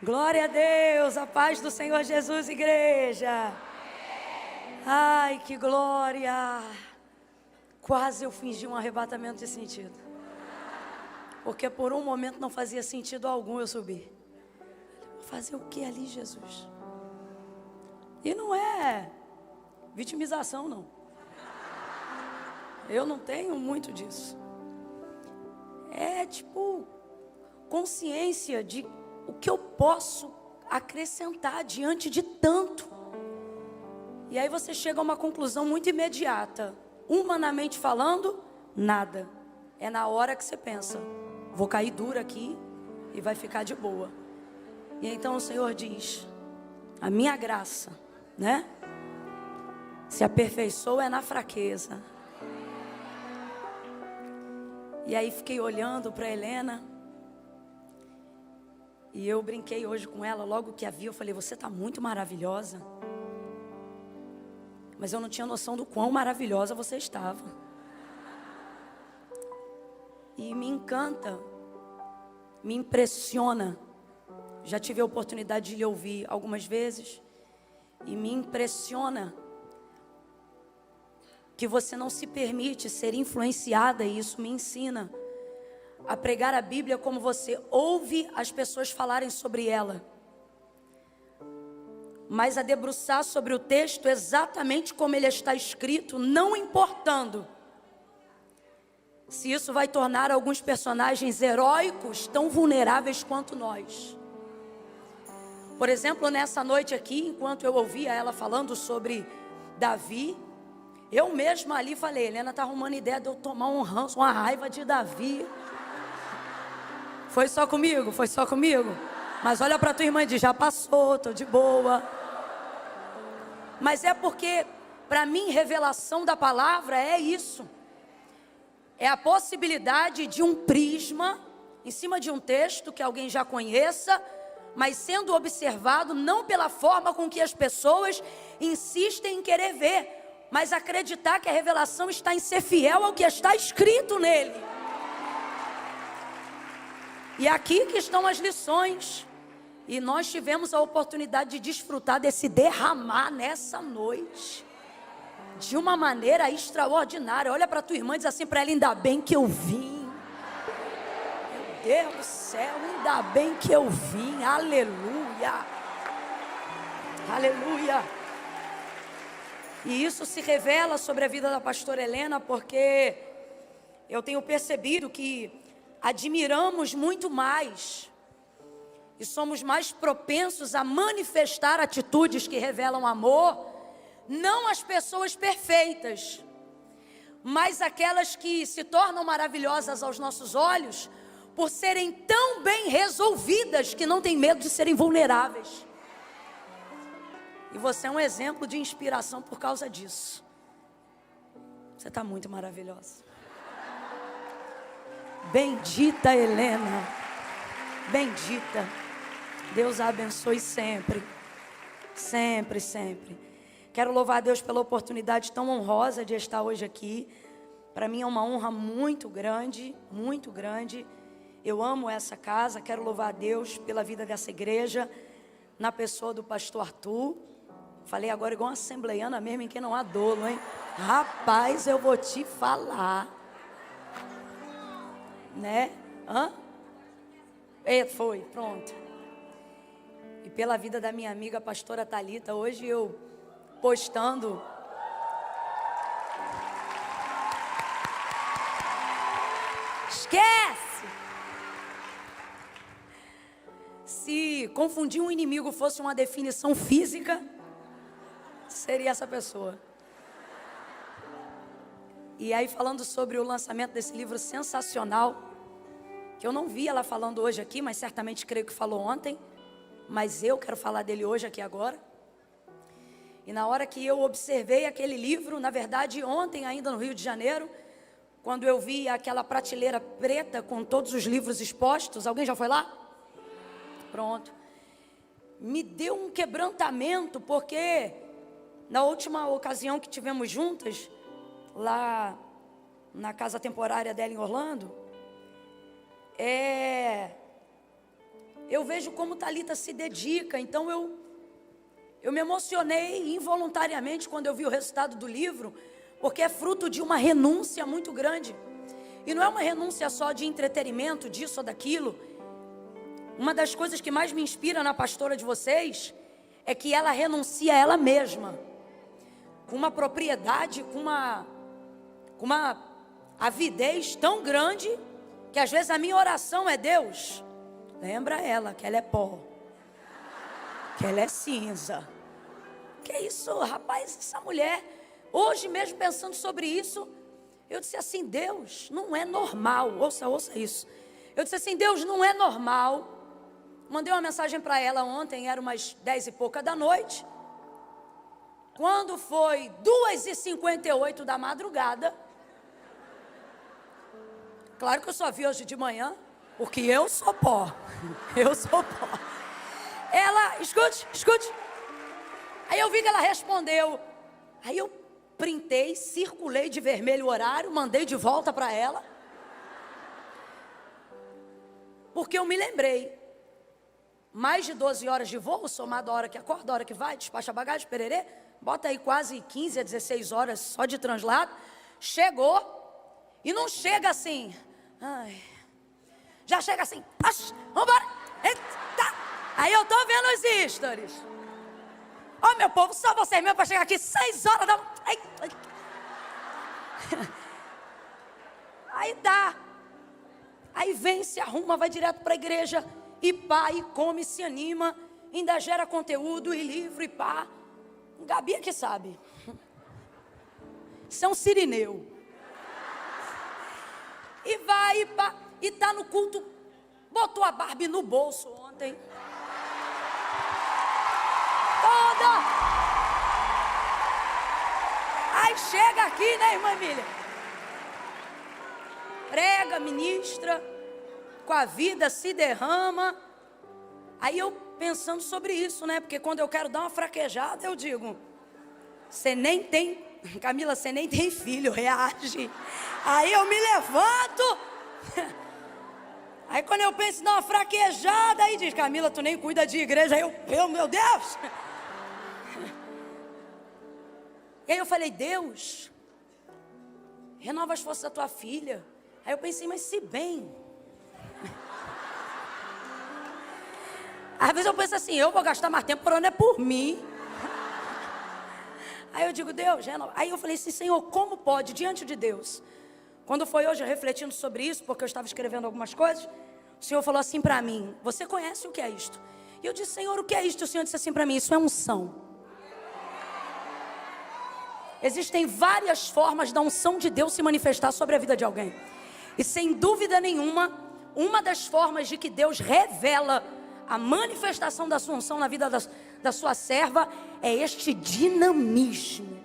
Glória a Deus, a paz do Senhor Jesus, igreja. Ai, que glória. Quase eu fingi um arrebatamento de sentido. Porque por um momento não fazia sentido algum eu subir. Vou fazer o que ali, Jesus? E não é vitimização, não. Eu não tenho muito disso. É tipo consciência de o que eu posso acrescentar diante de tanto. E aí você chega a uma conclusão muito imediata. Humanamente falando, nada. É na hora que você pensa, vou cair duro aqui e vai ficar de boa. E então o Senhor diz, a minha graça, né? Se aperfeiçoa é na fraqueza. E aí fiquei olhando para Helena. E eu brinquei hoje com ela, logo que a vi, eu falei, você está muito maravilhosa. Mas eu não tinha noção do quão maravilhosa você estava. E me encanta, me impressiona. Já tive a oportunidade de lhe ouvir algumas vezes. E me impressiona que você não se permite ser influenciada, e isso me ensina a pregar a Bíblia como você ouve as pessoas falarem sobre ela, mas a debruçar sobre o texto exatamente como ele está escrito, não importando se isso vai tornar alguns personagens heróicos tão vulneráveis quanto nós. Por exemplo, nessa noite aqui, enquanto eu ouvia ela falando sobre Davi, eu mesma ali falei, Helena está arrumando ideia de eu tomar um ranço, uma raiva de Davi. Foi só comigo? Foi só comigo? Mas olha para tua irmã e diz, já passou, estou de boa. Mas é porque, para mim, revelação da palavra é isso. É a possibilidade de um prisma, em cima de um texto que alguém já conheça, mas sendo observado não pela forma com que as pessoas insistem em querer ver, mas acreditar que a revelação está em ser fiel ao que está escrito nele. E aqui que estão as lições. E nós tivemos a oportunidade de desfrutar desse derramar nessa noite. De uma maneira extraordinária. Olha para tua irmã e diz assim para ela, ainda bem que eu vim. Meu Deus do céu, ainda bem que eu vim. Aleluia. Aleluia. E isso se revela sobre a vida da pastora Helena, porque eu tenho percebido que admiramos muito mais e somos mais propensos a manifestar atitudes que revelam amor, não as pessoas perfeitas, mas aquelas que se tornam maravilhosas aos nossos olhos, por serem tão bem resolvidas que não tem medo de serem vulneráveis. E você é um exemplo de inspiração por causa disso. Você está muito maravilhosa. Bendita Helena, bendita. Deus a abençoe sempre, sempre, sempre. Quero louvar a Deus pela oportunidade tão honrosa de estar hoje aqui. Para mim é uma honra muito grande, muito grande. Eu amo essa casa, quero louvar a Deus pela vida dessa igreja, na pessoa do pastor Arthur. Falei agora igual uma assembleiana mesmo, em que não há dolo, hein? Rapaz, eu vou te falar. Né? Foi, pronto. E pela vida da minha amiga pastora Thalita, hoje eu postando esquece! Se confundir um inimigo fosse uma definição física, seria essa pessoa. E aí falando sobre o lançamento desse livro sensacional, que eu não vi ela falando hoje aqui, mas certamente creio que falou ontem, mas eu quero falar dele hoje aqui agora. E na hora que eu observei aquele livro, na verdade ontem ainda no Rio de Janeiro, quando eu vi aquela prateleira preta com todos os livros expostos, alguém já foi lá? Pronto. Me deu um quebrantamento, porque na última ocasião que tivemos juntas, lá na casa temporária dela em Orlando, eu vejo como Thalita se dedica. Então eu me emocionei involuntariamente quando eu vi o resultado do livro, porque é fruto de uma renúncia muito grande. E não é uma renúncia só de entretenimento, disso ou daquilo. Uma das coisas que mais me inspira na pastora de vocês é que ela renuncia a ela mesma, com uma propriedade, com uma avidez tão grande, que às vezes a minha oração é: Deus, lembra ela que ela é pó, que ela é cinza. Que isso, rapaz, essa mulher, hoje mesmo pensando sobre isso, eu disse assim: Deus, não é normal. Ouça isso. Eu disse assim: Deus, não é normal. Mandei uma mensagem para ela ontem, era umas 10 e pouca da noite. Quando foi 2h58 da madrugada, claro que eu só vi hoje de manhã, porque eu sou pó. Eu sou pó. Ela, escute. Aí eu vi que ela respondeu. Aí eu printei, circulei de vermelho o horário, mandei de volta para ela. Porque eu me lembrei. Mais de 12 horas de voo, somado a hora que acorda, a hora que vai, despacha a bagagem, pererê. Bota aí quase 15 a 16 horas só de translado. Chegou. E não chega assim. Ai. Já chega assim. Vambora. Eita. Aí eu tô vendo os stories. Ó, meu povo, só vocês mesmo para chegar aqui 6 horas da... Ai. Aí dá. Aí vem, se arruma, vai direto para a igreja. E pá, e come, se anima. Ainda gera conteúdo e livro e pá. Gabi é que sabe. Isso é um sirineu. E vai e pá. E tá no culto. Botou a Barbie no bolso ontem. Toda. Aí chega aqui, né, irmã Emília? Prega, ministra, com a vida se derrama. Aí eu pensando sobre isso, né? Porque quando eu quero dar uma fraquejada, eu digo: você nem tem, Camila, você nem tem filho, reage. Aí eu me levanto. Aí quando eu penso em dar uma fraquejada, aí diz: Camila, tu nem cuida de igreja. Aí eu, meu Deus. E aí eu falei: Deus, renova as forças da tua filha. Aí eu pensei: mas se bem. Às vezes eu penso assim: eu vou gastar mais tempo orando é por mim. Aí eu digo: Deus, renova. Aí eu falei assim: Senhor, como pode diante de Deus? Quando foi hoje refletindo sobre isso, porque eu estava escrevendo algumas coisas, o Senhor falou assim para mim: você conhece o que é isto? E eu disse: Senhor, o que é isto? E o Senhor disse assim para mim: isso é unção. Existem várias formas da unção de Deus se manifestar sobre a vida de alguém. E sem dúvida nenhuma, uma das formas de que Deus revela a manifestação da sua unção na vida da sua serva é este dinamismo.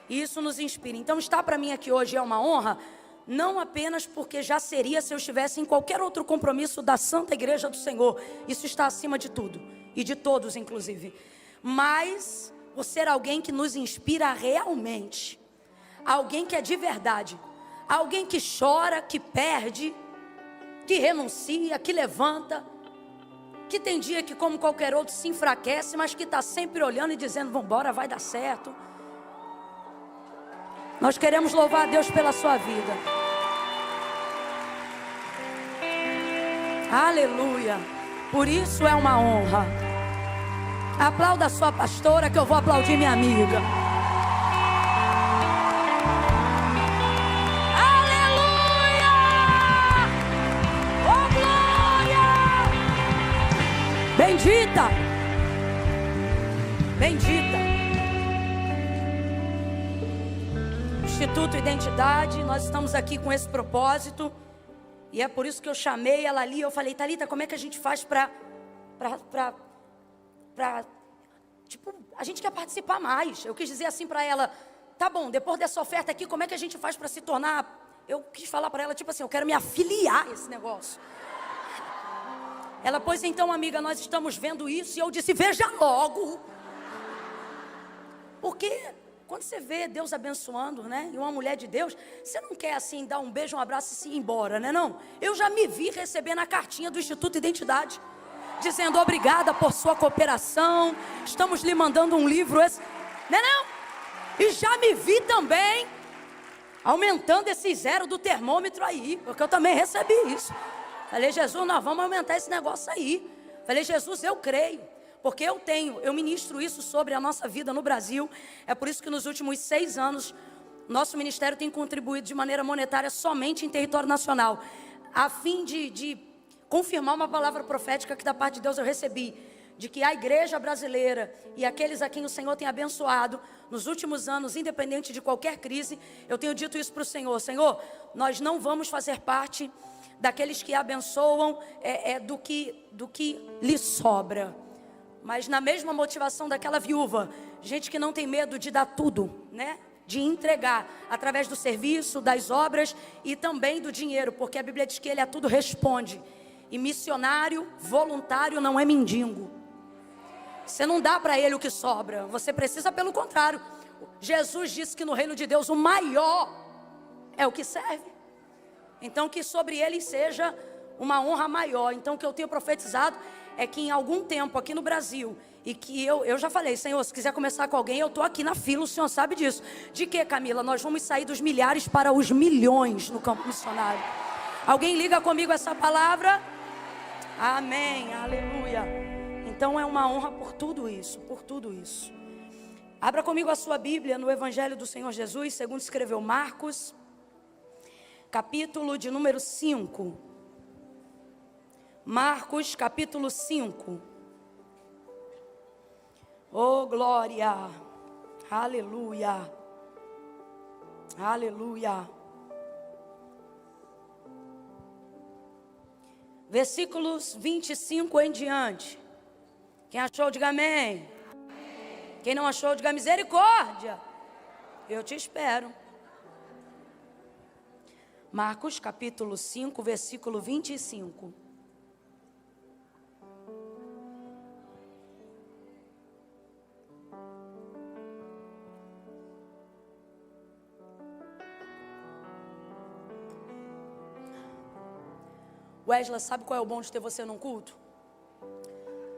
E isso nos inspira. Então estar para mim aqui hoje é uma honra, não apenas porque já seria se eu estivesse em qualquer outro compromisso da Santa Igreja do Senhor. Isso está acima de tudo, e de todos inclusive. Mas por ser alguém que nos inspira realmente. Alguém que é de verdade. Alguém que chora, que perde, que renuncia, que levanta, que tem dia que, como qualquer outro, se enfraquece, mas que está sempre olhando e dizendo: vambora, vai dar certo. Nós queremos louvar a Deus pela sua vida. Aleluia. Por isso é uma honra. Aplauda a sua pastora, que eu vou aplaudir minha amiga. Aleluia! Oh, glória! Bendita! Bendita! Instituto Identidade, nós estamos aqui com esse propósito. E é por isso que eu chamei ela ali. Eu falei: Thalita, como é que a gente faz tipo, a gente quer participar mais. Eu quis dizer assim para ela: tá bom, depois dessa oferta aqui, como é que a gente faz para se tornar... Eu quis falar para ela, tipo assim, eu quero me afiliar a esse negócio. Ela: pois então, amiga, nós estamos vendo isso. E eu disse: veja logo. Porque Quando você vê Deus abençoando, né? E uma mulher de Deus, você não quer assim dar um beijo, um abraço e se ir embora, né não? Eu já me vi recebendo a cartinha do Instituto Identidade, dizendo obrigada por sua cooperação, estamos lhe mandando um livro, né não? E já me vi também aumentando esse zero do termômetro aí, porque eu também recebi isso. Falei, Jesus, nós vamos aumentar esse negócio aí. Falei, Jesus, eu creio. Porque eu ministro isso sobre a nossa vida no Brasil. É por isso que nos últimos 6 anos, nosso ministério tem contribuído de maneira monetária somente em território nacional, a fim de confirmar uma palavra profética que da parte de Deus eu recebi, de que a igreja brasileira e aqueles a quem o Senhor tem abençoado nos últimos anos, independente de qualquer crise, eu tenho dito isso para o Senhor: Senhor, nós não vamos fazer parte daqueles que abençoam do que lhe sobra. Mas na mesma motivação daquela viúva, gente que não tem medo de dar tudo, né? De entregar, através do serviço, das obras e também do dinheiro, porque a Bíblia diz que ele a tudo responde. E missionário voluntário não é mendigo. Você não dá para ele o que sobra, você precisa pelo contrário. Jesus disse que no reino de Deus o maior é o que serve. Então que sobre ele seja uma honra maior. Então o que eu tenho profetizado é que em algum tempo aqui no Brasil, e que eu já falei, Senhor, se quiser começar com alguém, eu estou aqui na fila, o Senhor sabe disso. De que, Camila? Nós vamos sair dos milhares para os milhões no campo missionário. Alguém liga comigo essa palavra? Amém, aleluia. Então é uma honra por tudo isso, por tudo isso. Abra comigo a sua Bíblia no Evangelho do Senhor Jesus, segundo escreveu Marcos, capítulo de número 5. Marcos, capítulo 5. Oh, glória. Aleluia. Aleluia. Versículos 25 em diante. Quem achou, diga amém. Quem não achou, diga misericórdia. Eu te espero. Marcos, capítulo 5, versículo 25. Wesley, sabe qual é o bom de ter você num culto?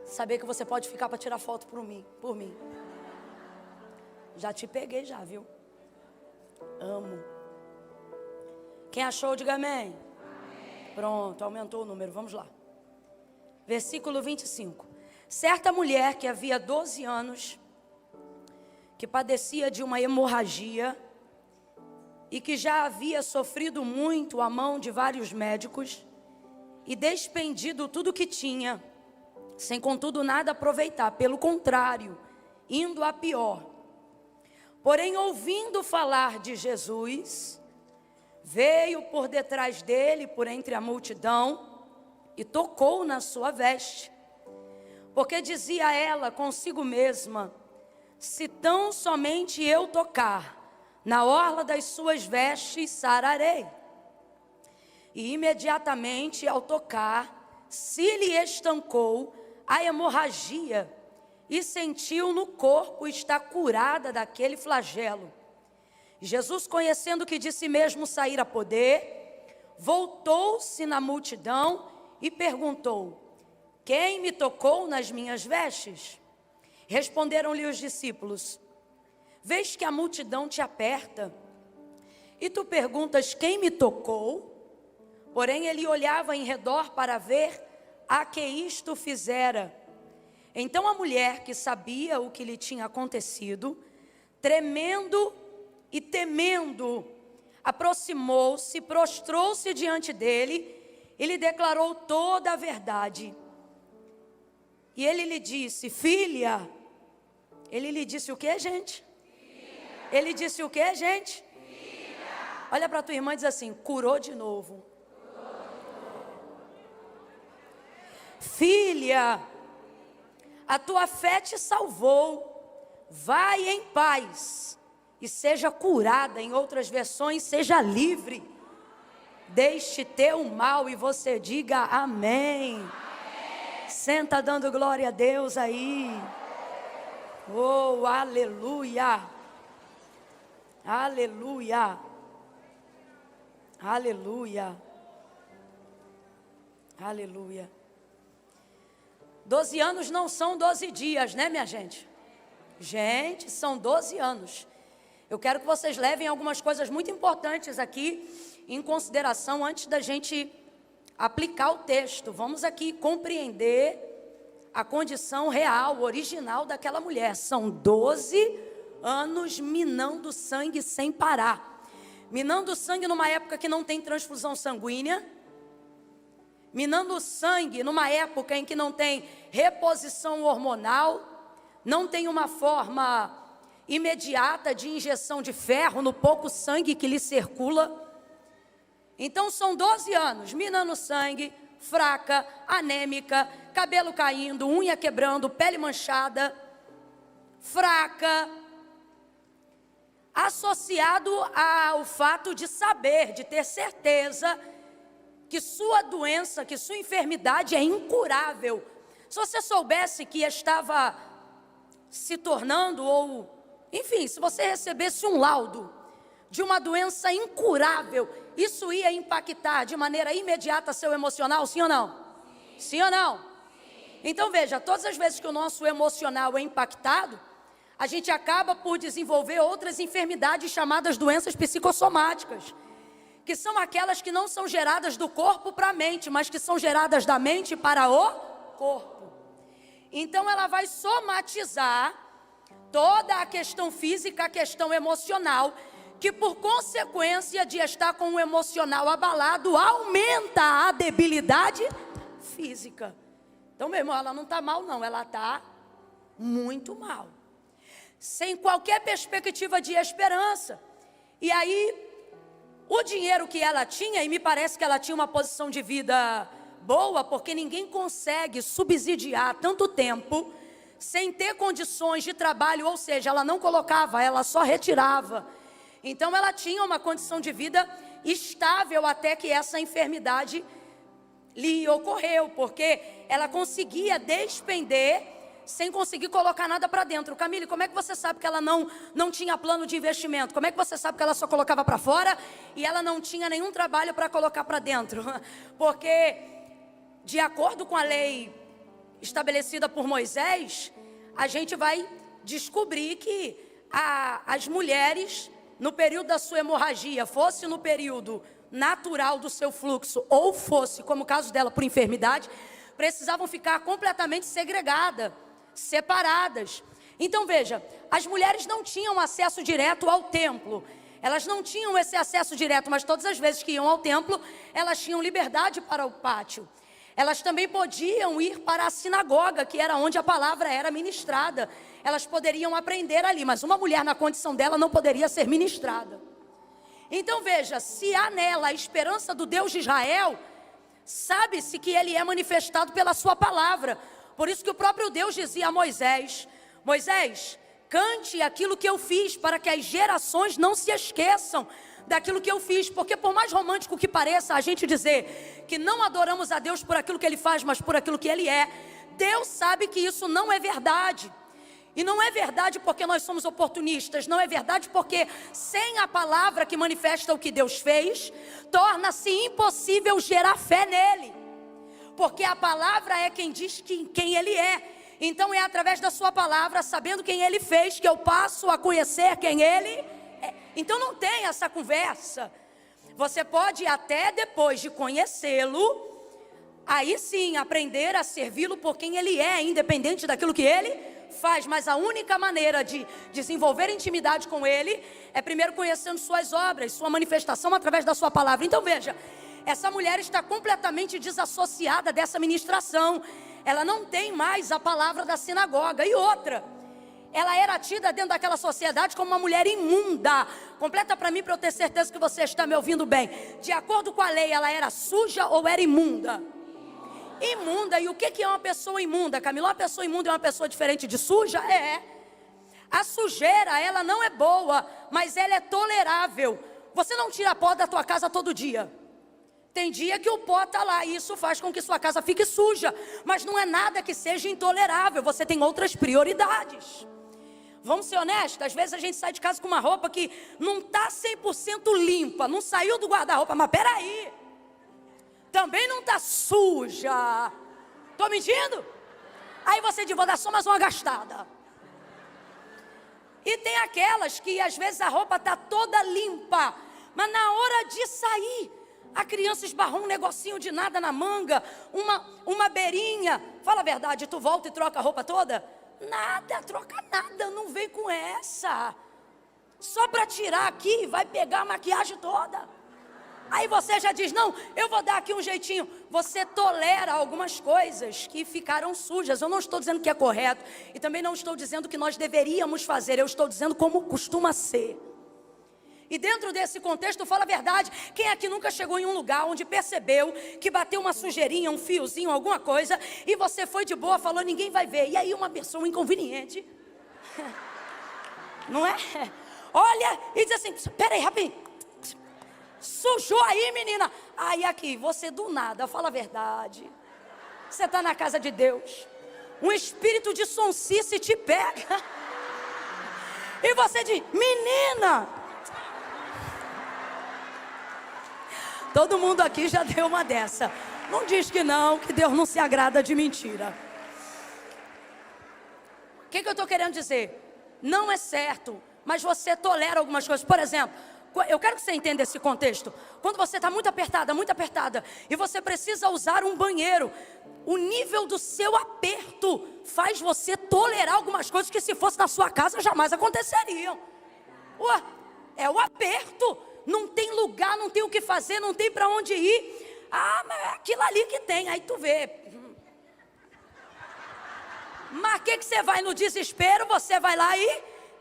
Saber que você pode ficar para tirar foto por mim. Já te peguei já, viu? Amo. Quem achou, diga amém. Pronto, aumentou o número, vamos lá. Versículo 25. Certa mulher que havia 12 anos, que padecia de uma hemorragia, e que já havia sofrido muito à mão de vários médicos, e despendido tudo que tinha, sem contudo nada aproveitar, pelo contrário, indo a pior. Porém, ouvindo falar de Jesus, veio por detrás dele, por entre a multidão, e tocou na sua veste. Porque dizia ela consigo mesma: se tão somente eu tocar na orla das suas vestes, sararei. E imediatamente ao tocar, se lhe estancou a hemorragia e sentiu no corpo estar curada daquele flagelo. Jesus, conhecendo que de si mesmo saíra poder, voltou-se na multidão e perguntou: quem me tocou nas minhas vestes? Responderam-lhe os discípulos: vês que a multidão te aperta, e tu perguntas quem me tocou? Porém ele olhava em redor para ver a que isto fizera. Então a mulher, que sabia o que lhe tinha acontecido, tremendo e temendo, aproximou-se, prostrou-se diante dele e lhe declarou toda a verdade. E ele lhe disse: filha. Ele lhe disse o que, gente? Filha. Ele disse o que, gente? Filha. Olha para tua irmã e diz assim: curou de novo. Filha, a tua fé te salvou, vai em paz e seja curada. Em outras versões, seja livre, deixe teu mal. E você diga amém. Senta dando glória a Deus aí. Oh, aleluia. Aleluia. Aleluia. Aleluia. 12 anos não são 12 dias, né, minha gente? Gente, são 12 anos. Eu quero que vocês levem algumas coisas muito importantes aqui em consideração antes da gente aplicar o texto. Vamos aqui compreender a condição real, original daquela mulher. São 12 anos minando sangue sem parar. Minando sangue numa época que não tem transfusão sanguínea. Minando sangue numa época em que não tem reposição hormonal. Não tem uma forma imediata de injeção de ferro no pouco sangue que lhe circula. Então são 12 anos minando sangue, fraca, anêmica, cabelo caindo, unha quebrando, pele manchada, fraca, associado ao fato de saber, de ter certeza que sua doença, que sua enfermidade é incurável. Se você soubesse que estava se tornando, ou enfim, se você recebesse um laudo de uma doença incurável, isso ia impactar de maneira imediata seu emocional, sim ou não? Sim ou não? Então veja, todas as vezes que o nosso emocional é impactado, a gente acaba por desenvolver outras enfermidades chamadas doenças psicossomáticas, que são aquelas que não são geradas do corpo para a mente, mas que são geradas da mente para o corpo. Então ela vai somatizar toda a questão física, a questão emocional, que por consequência de estar com o emocional abalado, aumenta a debilidade física. Então, meu irmão, ela não está mal não, ela está muito mal. Sem qualquer perspectiva de esperança. E aí, o dinheiro que ela tinha, e me parece que ela tinha uma posição de vida boa, porque ninguém consegue subsidiar tanto tempo sem ter condições de trabalho, ou seja, ela não colocava, ela só retirava. Então ela tinha uma condição de vida estável até que essa enfermidade lhe ocorreu, porque ela conseguia despender sem conseguir colocar nada para dentro. Camille, como é que você sabe que ela não tinha plano de investimento? Como é que você sabe que ela só colocava para fora e ela não tinha nenhum trabalho para colocar para dentro? Porque, de acordo com a lei estabelecida por Moisés, a gente vai descobrir que as mulheres, no período da sua hemorragia, fosse no período natural do seu fluxo, ou fosse, como o caso dela, por enfermidade, precisavam ficar completamente segregadas, separadas. Então veja, as mulheres não tinham acesso direto ao templo, elas não tinham esse acesso direto, mas todas as vezes que iam ao templo, elas tinham liberdade para o pátio. Elas também podiam ir para a sinagoga, que era onde a palavra era ministrada. Elas poderiam aprender ali, mas uma mulher na condição dela não poderia ser ministrada. Então veja, se há nela a esperança do Deus de Israel, sabe-se que ele é manifestado pela sua palavra. Por isso que o próprio Deus dizia a Moisés: Moisés, cante aquilo que eu fiz, para que as gerações não se esqueçam daquilo que eu fiz. Porque por mais romântico que pareça a gente dizer que não adoramos a Deus por aquilo que ele faz, mas por aquilo que ele é, Deus sabe que isso não é verdade. E não é verdade porque nós somos oportunistas, não é verdade porque sem a palavra que manifesta o que Deus fez, torna-se impossível gerar fé nele. Porque a palavra é quem diz quem ele é. Então é através da sua palavra, sabendo quem ele fez, que eu passo a conhecer quem ele é. Então não tem essa conversa. Você pode até depois de conhecê-lo, aí sim aprender a servi-lo por quem ele é, independente daquilo que ele faz. Mas a única maneira de desenvolver intimidade com ele é primeiro conhecendo suas obras, sua manifestação através da sua palavra. Então veja, essa mulher está completamente desassociada dessa ministração. Ela não tem mais a palavra da sinagoga. E outra, ela era tida dentro daquela sociedade como uma mulher imunda. Completa para mim, para eu ter certeza que você está me ouvindo bem. De acordo com a lei, ela era suja ou era imunda? Imunda. E o que é uma pessoa imunda, Camila? Uma pessoa imunda é uma pessoa diferente de suja? É. A sujeira, ela não é boa, mas ela é tolerável. Você não tira pó da tua casa todo dia. Tem dia que o pó está lá e isso faz com que sua casa fique suja. Mas não é nada que seja intolerável. Você tem outras prioridades. Vamos ser honestos, às vezes a gente sai de casa com uma roupa que não está 100% limpa, não saiu do guarda-roupa, mas peraí, também não está suja. Estou mentindo? Aí você diz, vou dar só mais uma gastada. E tem aquelas que às vezes a roupa está toda limpa, mas na hora de sair, a criança esbarrou um negocinho de nada na manga, uma beirinha. Fala a verdade, tu volta e troca a roupa toda? Nada, troca nada, não vem com essa. Só para tirar aqui, vai pegar a maquiagem toda. Aí você já diz, não, eu vou dar aqui um jeitinho. Você tolera algumas coisas que ficaram sujas. Eu não estou dizendo que é correto. E também não estou dizendo que nós deveríamos fazer. Eu estou dizendo como costuma ser. E dentro desse contexto, fala a verdade. Quem aqui nunca chegou em um lugar onde percebeu que bateu uma sujeirinha, um fiozinho, alguma coisa, e você foi de boa, falou, ninguém vai ver. E aí uma pessoa inconveniente, não é? Olha e diz assim, peraí, rapidinho. Sujou aí, menina. Aí aqui, você do nada, fala a verdade. Você está na casa de Deus. Um espírito de sonsice te pega. E você diz, menina. Todo mundo aqui já deu uma dessa. Não diz que não, que Deus não se agrada de mentira. O que eu estou querendo dizer? Não é certo, mas você tolera algumas coisas. Por exemplo, eu quero que você entenda esse contexto. Quando você está muito apertada, e você precisa usar um banheiro, o nível do seu aperto faz você tolerar algumas coisas que se fosse na sua casa jamais aconteceriam. Ué, é o aperto. Não tem lugar, não tem o que fazer, não tem para onde ir. Ah, mas é aquilo ali que tem, aí tu vê. Mas que você vai no desespero, você vai lá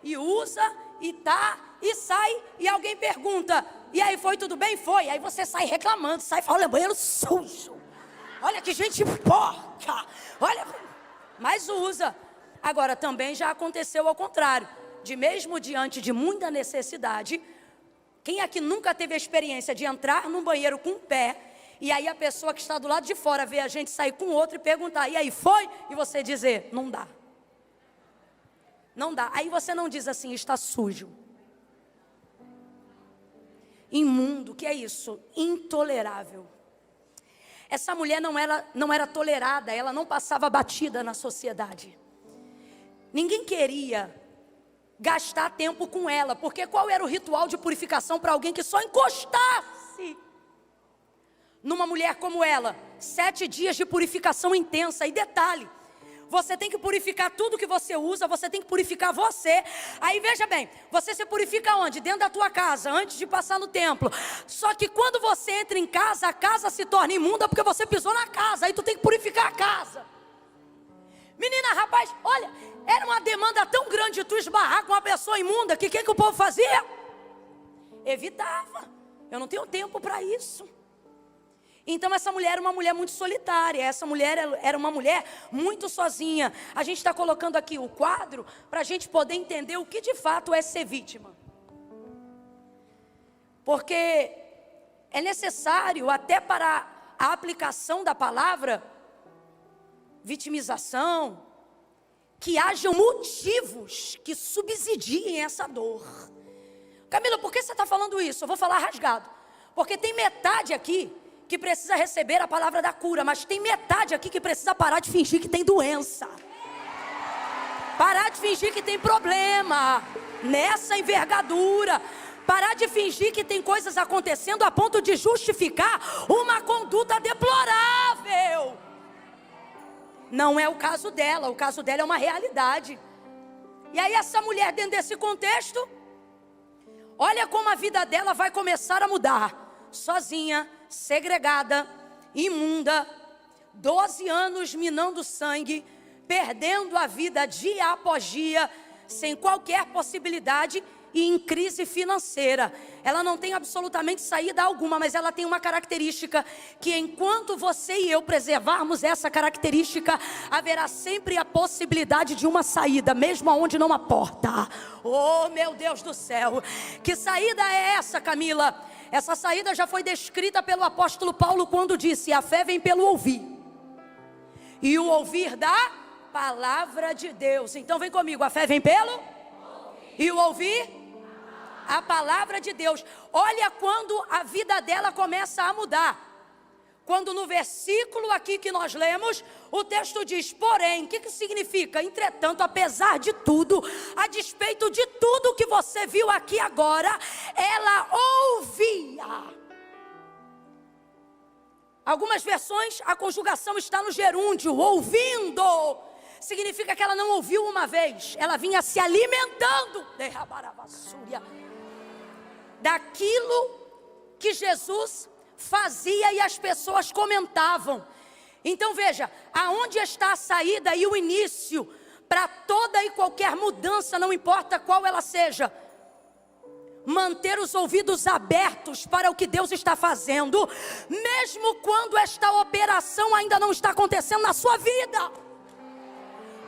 e usa, e tá, e sai, e alguém pergunta, e aí foi tudo bem? Foi. Aí você sai reclamando, sai falando, olha, banheiro sujo. Olha que gente porca. Olha, mas usa. Agora também já aconteceu ao contrário. De mesmo diante de muita necessidade, quem aqui nunca teve a experiência de entrar num banheiro com um pé, e aí a pessoa que está do lado de fora vê a gente sair com outro e perguntar, e aí foi? E você dizer, não dá. Não dá. Aí você não diz assim, está sujo. Imundo, que é isso? Intolerável. Essa mulher não era tolerada, ela não passava batida na sociedade. Ninguém queria gastar tempo com ela, porque qual era o ritual de purificação para alguém que só encostasse numa mulher como ela? 7 dias de purificação intensa. E detalhe, você tem que purificar tudo que você usa, você tem que purificar você. Aí veja bem, você se purifica onde? Dentro da tua casa, antes de passar no templo. Só que quando você entra em casa, a casa se torna imunda porque você pisou na casa. Aí tu tem que purificar a casa. Menina, rapaz, olha, era uma demanda tão grande de tu esbarrar com uma pessoa imunda, que o que o povo fazia? Evitava. Eu não tenho tempo para isso. Então essa mulher era uma mulher muito solitária, essa mulher era uma mulher muito sozinha. A gente está colocando aqui o quadro para a gente poder entender o que de fato é ser vítima. Porque é necessário, até para a aplicação da palavra vitimização, que hajam motivos que subsidiem essa dor. Camila, por que você está falando isso? Eu vou falar rasgado. Porque tem metade aqui que precisa receber a palavra da cura, mas tem metade aqui que precisa parar de fingir que tem doença. Parar de fingir que tem problema nessa envergadura. Parar de fingir que tem coisas acontecendo a ponto de justificar uma conduta deplorável. Não é o caso dela, o caso dela é uma realidade. E aí essa mulher, dentro desse contexto, olha como a vida dela vai começar a mudar. Sozinha, segregada, imunda, 12 anos minando sangue, perdendo a vida dia após dia, sem qualquer possibilidade e em crise financeira. Ela não tem absolutamente saída alguma, mas ela tem uma característica que enquanto você e eu preservarmos essa característica, haverá sempre a possibilidade de uma saída, mesmo aonde não há porta. Oh, meu Deus do céu! Que saída é essa, Camila? Essa saída já foi descrita pelo apóstolo Paulo quando disse: a fé vem pelo ouvir, e o ouvir da palavra de Deus. Então vem comigo, a fé vem pelo e o ouvir a palavra de Deus. Olha quando a vida dela começa a mudar. Quando no versículo aqui que nós lemos, o texto diz, porém, o que significa? Entretanto, apesar de tudo, a despeito de tudo que você viu aqui agora, ela ouvia. Algumas versões, a conjugação está no gerúndio, ouvindo. Significa que ela não ouviu uma vez, ela vinha se alimentando daquilo que Jesus fazia e as pessoas comentavam. Então veja, aonde está a saída e o início para toda e qualquer mudança, não importa qual ela seja? Manter os ouvidos abertos para o que Deus está fazendo, mesmo quando esta operação ainda não está acontecendo na sua vida.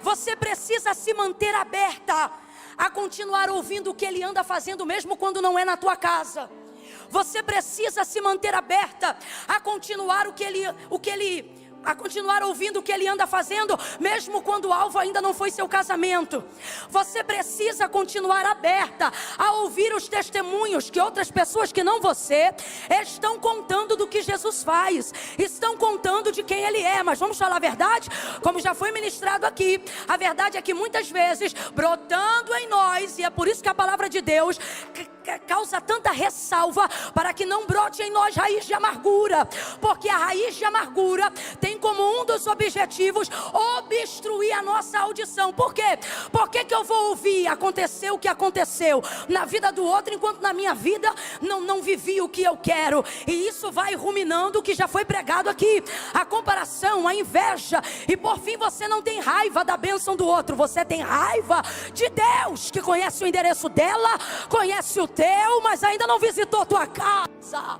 Você precisa se manter aberta a continuar ouvindo o que Ele anda fazendo, mesmo quando não é na tua casa. Você precisa se manter aberta a continuar a continuar ouvindo o que Ele anda fazendo, mesmo quando o alvo ainda não foi seu casamento. Você precisa continuar aberta a ouvir os testemunhos que outras pessoas que não você estão contando do que Jesus faz, estão contando de quem Ele é. Mas vamos falar a verdade, como já foi ministrado aqui, a verdade é que muitas vezes, brotando em nós, e é por isso que a palavra de Deus causa tanta ressalva, para que não brote em nós raiz de amargura, porque a raiz de amargura tem como um dos objetivos obstruir a nossa audição. Por quê? Por que eu vou ouvir aconteceu o que aconteceu na vida do outro, enquanto na minha vida não vivi o que eu quero? E isso vai ruminando o que já foi pregado aqui, a comparação, a inveja, e por fim você não tem raiva da bênção do outro, você tem raiva de Deus, que conhece o endereço dela, conhece o teu, mas ainda não visitou tua casa.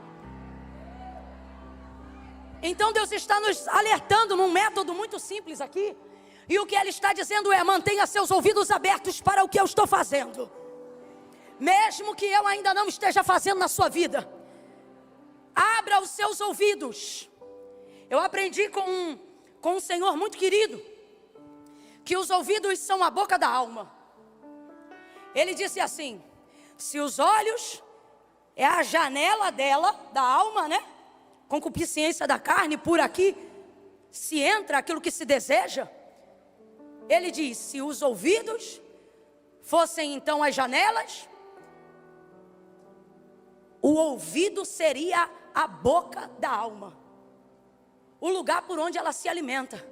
Então Deus está nos alertando num método muito simples aqui, e o que Ele está dizendo é: mantenha seus ouvidos abertos para o que eu estou fazendo, mesmo que eu ainda não esteja fazendo na sua vida. Abra os seus ouvidos. Eu aprendi com um senhor muito querido, que os ouvidos são a boca da alma. Ele disse assim: se os olhos é a janela dela, da alma, né? Concupiscência da carne, por aqui se entra aquilo que se deseja. Ele diz: se os ouvidos fossem então as janelas, o ouvido seria a boca da alma, o lugar por onde ela se alimenta.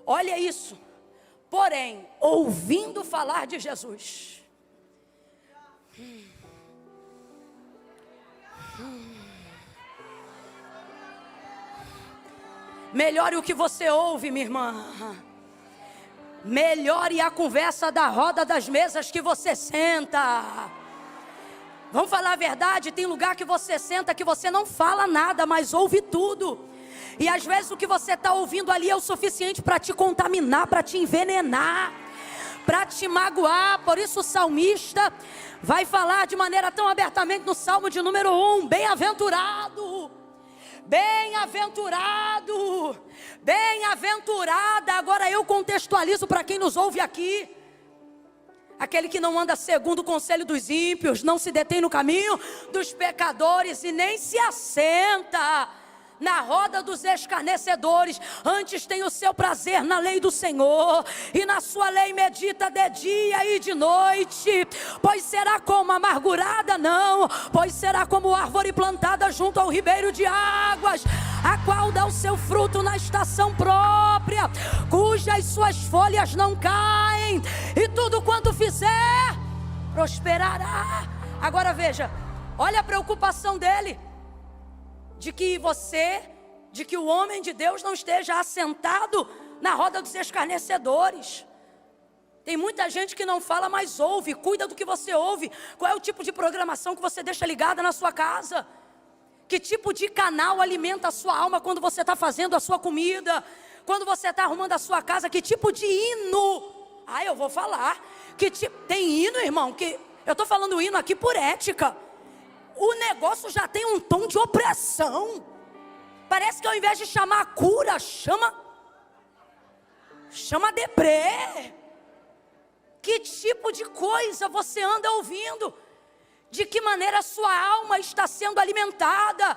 Olha isso. Porém, ouvindo falar de Jesus, melhore o que você ouve, minha irmã. Melhore a conversa da roda das mesas que você senta. Vamos falar a verdade, tem lugar que você senta que você não fala nada, mas ouve tudo. E às vezes o que você está ouvindo ali é o suficiente para te contaminar, para te envenenar, para te magoar. Por isso o salmista vai falar de maneira tão abertamente no Salmo de número 1, bem-aventurado, bem-aventurado, bem-aventurada. Agora eu contextualizo para quem nos ouve aqui: aquele que não anda segundo o conselho dos ímpios, não se detém no caminho dos pecadores e nem se assenta na roda dos escarnecedores. Antes tem o seu prazer na lei do Senhor, e na sua lei medita de dia e de noite. Pois será como amargurada? Não, pois será como árvore plantada junto ao ribeiro de águas, a qual dá o seu fruto na estação própria, cujas suas folhas não caem, e tudo quanto fizer prosperará. Agora veja, olha a preocupação dele, de que o homem de Deus não esteja assentado na roda dos escarnecedores. Tem muita gente que não fala, mas ouve. Cuida do que você ouve. Qual é o tipo de programação que você deixa ligada na sua casa? Que tipo de canal alimenta a sua alma quando você está fazendo a sua comida? Quando você está arrumando a sua casa? Que tipo de hino? Eu vou falar. Tem hino, irmão, que eu estou falando hino aqui por ética. O negócio já tem um tom de opressão. Parece que ao invés de chamar a cura, chama deprê. Que tipo de coisa você anda ouvindo? De que maneira a sua alma está sendo alimentada?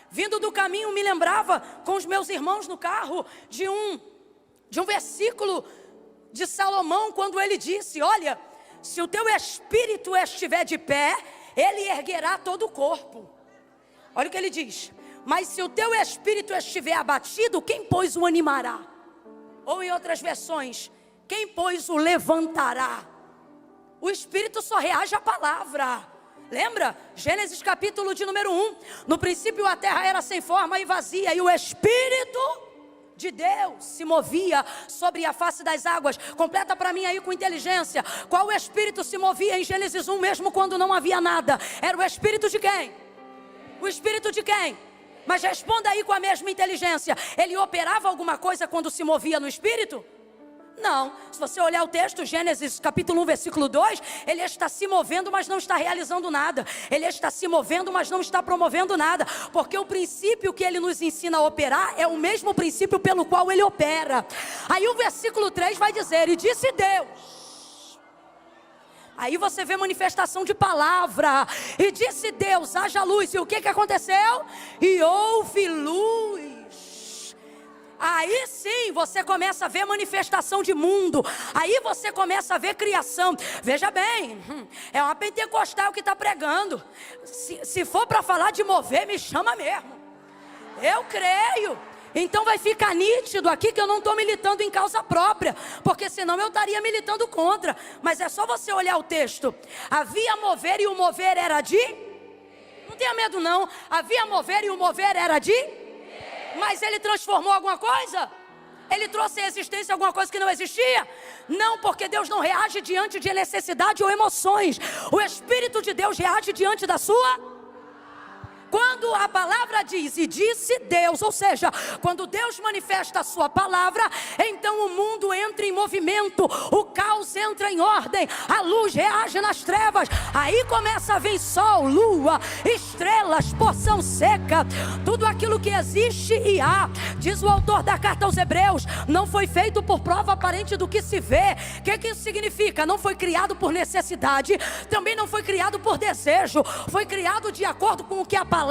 Vindo do caminho, me lembrava com os meus irmãos no carro de um versículo de Salomão, quando ele disse: olha, se o teu espírito estiver de pé, ele erguerá todo o corpo. Olha o que ele diz: mas se o teu espírito estiver abatido, quem pois o animará? Ou em outras versões, quem pois o levantará? O espírito só reage à palavra. Lembra? Gênesis capítulo de número 1. No princípio a terra era sem forma e vazia, e o Espírito de Deus se movia sobre a face das águas. Completa para mim aí com inteligência. Qual Espírito se movia em Gênesis 1 mesmo quando não havia nada? Era o Espírito de quem? O Espírito de quem? Mas responda aí com a mesma inteligência. Ele operava alguma coisa quando se movia no Espírito? Não. Se você olhar o texto, Gênesis capítulo 1, versículo 2, ele está se movendo, mas não está realizando nada. Ele está se movendo, mas não está promovendo nada. Porque o princípio que ele nos ensina a operar é o mesmo princípio pelo qual ele opera. Aí o versículo 3 vai dizer: e disse Deus. Aí você vê manifestação de palavra. E disse Deus: haja luz. E o que aconteceu? E houve luz. Aí sim você começa a ver manifestação de mundo. Aí você começa a ver criação. Veja bem, é uma pentecostal que está pregando. Se for para falar de mover, me chama mesmo. Eu creio. Então vai ficar nítido aqui que eu não estou militando em causa própria, porque senão eu estaria militando contra. Mas é só você olhar o texto. Havia mover e o mover era de... Não tenha medo não. Havia mover e o mover era de... Mas ele transformou alguma coisa? Ele trouxe à existência alguma coisa que não existia? Não, porque Deus não reage diante de necessidade ou emoções. O Espírito de Deus reage diante da sua... Quando a palavra diz, e disse Deus, ou seja, quando Deus manifesta a sua palavra, então o mundo entra em movimento, o caos entra em ordem, a luz reage nas trevas, aí começa a vir sol, lua, estrelas, porção seca, tudo aquilo que existe e há. Diz o autor da carta aos Hebreus: não foi feito por prova aparente do que se vê. O que isso significa? Não foi criado por necessidade, também não foi criado por desejo, foi criado de acordo com o que a palavra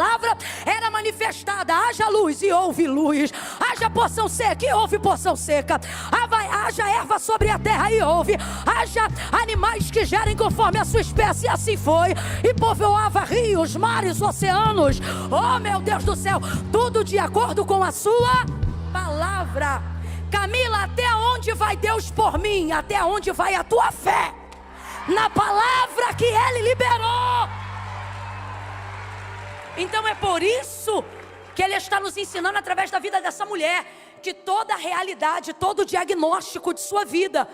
era manifestada. Haja luz e houve luz. Haja porção seca e houve porção seca. Haja erva sobre a terra e houve. Haja animais que gerem conforme a sua espécie, e assim foi. E povoava rios, mares, oceanos. Oh meu Deus do céu, tudo de acordo com a sua palavra. Camila, até onde vai Deus por mim? Até onde vai a tua fé? Na palavra que Ele liberou. Então é por isso que Ele está nos ensinando através da vida dessa mulher, que toda a realidade, todo o diagnóstico de sua vida,